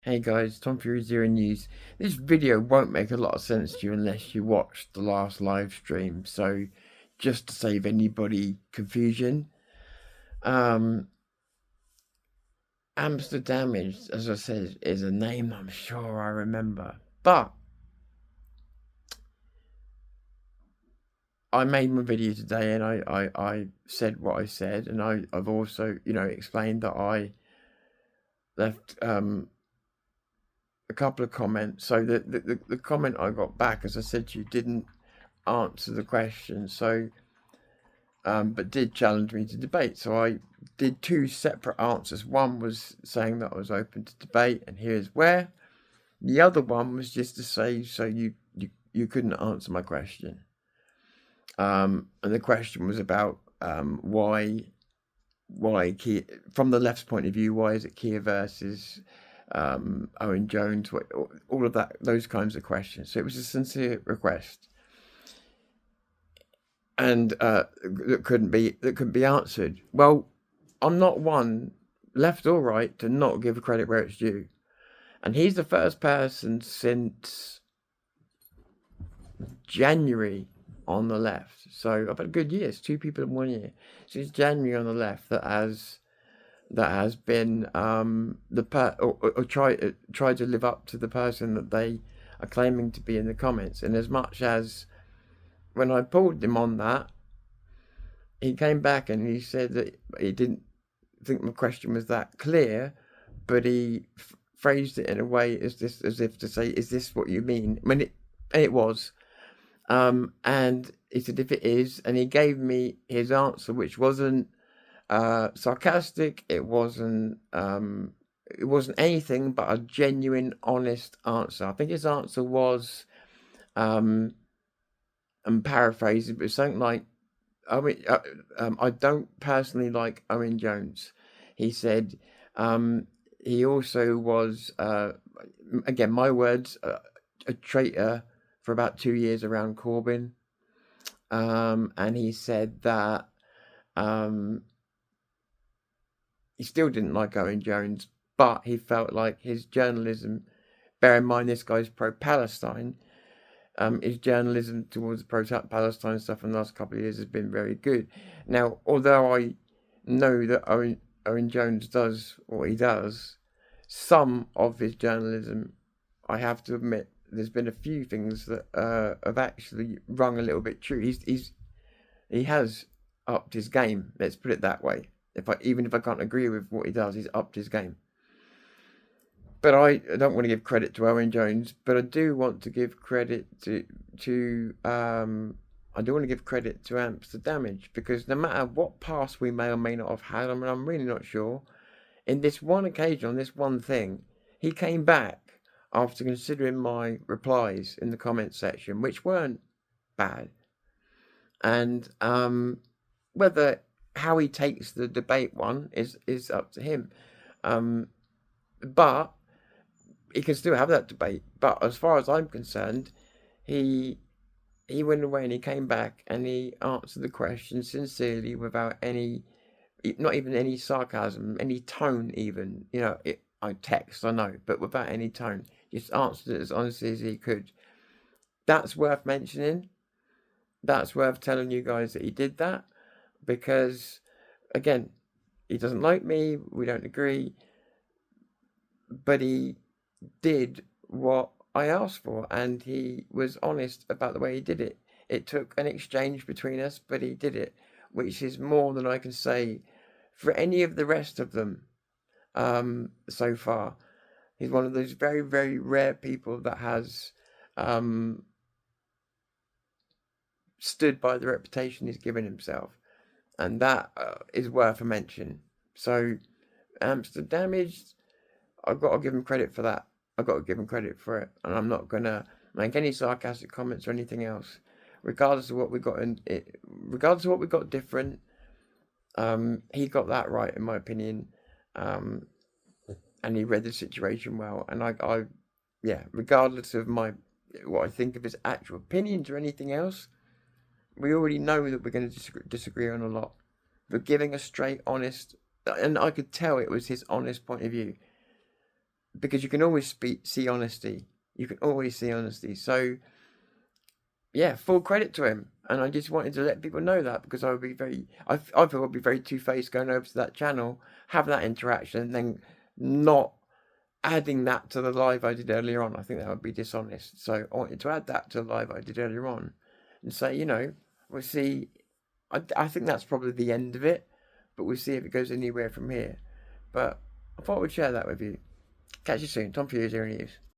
Hey guys, Tom Fury Zero News. This video won't make a lot of sense to you unless you watched the last live stream. So, just to save anybody confusion, um, AMSTERDAMAGE, as I said, is a name I'm sure I remember. But I made my video today, and I said what I said, and I've also explained that I left a couple of comments. So the comment I got back, as I said to you, didn't answer the question. So but did challenge me to debate. So I did two separate answers. One was saying that I was open to debate, and here's where. The other one was just to say, so you couldn't answer my question. And the question was about why Kia, from the left's point of view, why is it Kia versus Owen Jones? All of that, those kinds of questions. So it was a sincere request, and that couldn't be answered. Well, I'm not one, left or right, to not give credit where it's due, and he's the first person since January on the left. So I've had a good year. It's two people in 1 year since January on the left that has been or tried to live up to the person that they are claiming to be in the comments. And as much as when I pulled him on that, he came back and he said that he didn't think my question was that clear, but he phrased it in a way as if to say, "Is this what you mean?" When it was, and he said, "If it is," and he gave me his answer, which wasn't sarcastic. It wasn't anything but a genuine, honest answer. I think his answer was, I'm paraphrasing, but something like, I don't personally like Owen Jones. He said he also was, again, my words, a traitor for about 2 years around Corbyn. And he said that he still didn't like Owen Jones, but he felt like his journalism, bear in mind this guy's pro-Palestine, his journalism towards pro-Palestine stuff in the last couple of years has been very good. Now, although I know that Owen Jones does what he does, some of his journalism, I have to admit, there's been a few things that have actually rung a little bit true. He has upped his game. Let's put it that way. Even if I can't agree with what he does, he's upped his game. But I don't want to give credit to Owen Jones, but I do want to give credit to AMSTERDAMAGE, because no matter what past we may or may not have had, I mean, I'm really not sure. In this one occasion, on this one thing, he came back after considering my replies in the comment section, which weren't bad. And whether how he takes the debate one is up to him. But he can still have that debate. But as far as I'm concerned, he went away and he came back and he answered the question sincerely, without any, not even any sarcasm, any tone even. I text, I know, but without any tone. Just answered it as honestly as he could. That's worth mentioning. That's worth telling you guys that he did that, because, again, he doesn't like me, we don't agree, but he did what I asked for, and he was honest about the way he did it. It took an exchange between us, but he did it, which is more than I can say for any of the rest of them so far. He's one of those very, very rare people that has stood by the reputation he's given himself, and that is worth a mention. So, AMSTERDAMAGE, I've got to give him credit for that. I've got to give him credit for it, and I'm not gonna make any sarcastic comments or anything else, regardless of what we got regardless of what we got different. He got that right, in my opinion, and he read the situation well. And yeah, regardless of what I think of his actual opinions or anything else, we already know that we're going to disagree on a lot. But giving a straight, honest, and I could tell it was his honest point of view. because you can always see honesty. You can always see honesty. So yeah, full credit to him. And I just wanted to let people know that because I would be I feel I'd be very two-faced going over to that channel, have that interaction, and then not adding that to the live I did earlier on. I think that would be dishonest. So I wanted to add that to the live I did earlier on and say, we'll see. I think that's probably the end of it, but we'll see if it goes anywhere from here. But I thought I would share that with you. Catch you soon. Tom Fuse here in News.